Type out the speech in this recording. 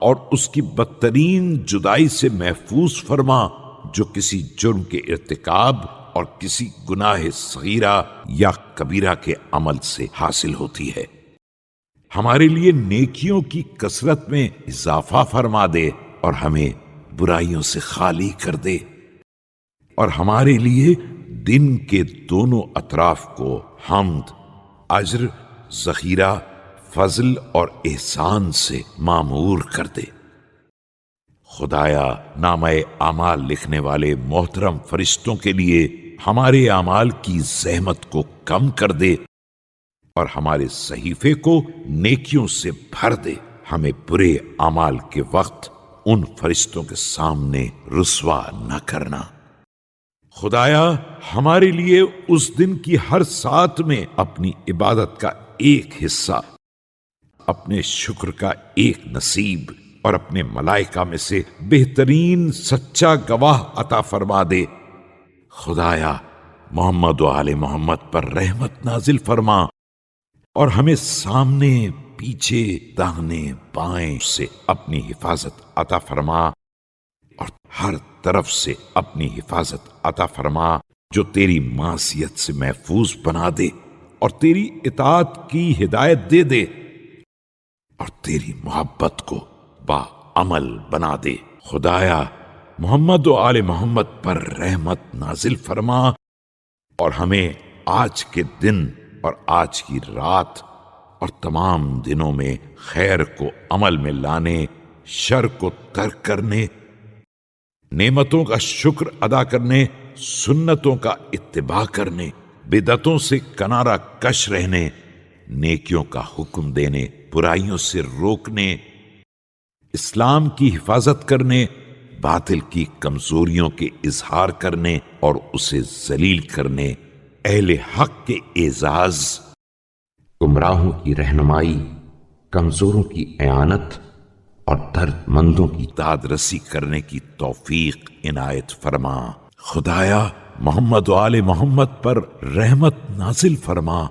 اور اس کی بدترین جدائی سے محفوظ فرما جو کسی جرم کے ارتکاب اور کسی گناہ صغیرہ یا کبیرہ کے عمل سے حاصل ہوتی ہے۔ ہمارے لیے نیکیوں کی کثرت میں اضافہ فرما دے اور ہمیں برائیوں سے خالی کر دے، اور ہمارے لیے دن کے دونوں اطراف کو حمد، اجر، ذخیرہ، فضل اور احسان سے معمور کر دے۔ خدایا نامہ اعمال لکھنے والے محترم فرشتوں کے لیے ہمارے اعمال کی زحمت کو کم کر دے اور ہمارے صحیفے کو نیکیوں سے بھر دے۔ ہمیں برے اعمال کے وقت ان فرشتوں کے سامنے رسوا نہ کرنا۔ خدایا ہمارے لیے اس دن کی ہر ساعت میں اپنی عبادت کا ایک حصہ، اپنے شکر کا ایک نصیب اور اپنے ملائکہ میں سے بہترین سچا گواہ عطا فرما دے۔ خدایا محمد و آل محمد پر رحمت نازل فرما اور ہمیں سامنے، پیچھے، داہنے بائیں سے اپنی حفاظت عطا فرما، اور ہر طرف سے اپنی حفاظت عطا فرما جو تیری معصیت سے محفوظ بنا دے اور تیری اطاعت کی ہدایت دے دے اور تیری محبت کو با عمل بنا دے۔ خدایا محمد و آل محمد پر رحمت نازل فرما اور ہمیں آج کے دن اور آج کی رات اور تمام دنوں میں خیر کو عمل میں لانے، شر کو ترک کرنے، نعمتوں کا شکر ادا کرنے، سنتوں کا اتباع کرنے، بدعتوں سے کنارہ کش رہنے، نیکیوں کا حکم دینے، برائیوں سے روکنے، اسلام کی حفاظت کرنے، باطل کی کمزوریوں کے اظہار کرنے اور اسے ذلیل کرنے، اہل حق کے اعزاز، گمراہوں کی رہنمائی، کمزوروں کی اعانت اور درد مندوں کی داد رسی کرنے کی توفیق عنایت فرما۔ خدایا محمد و آل محمد پر رحمت نازل فرما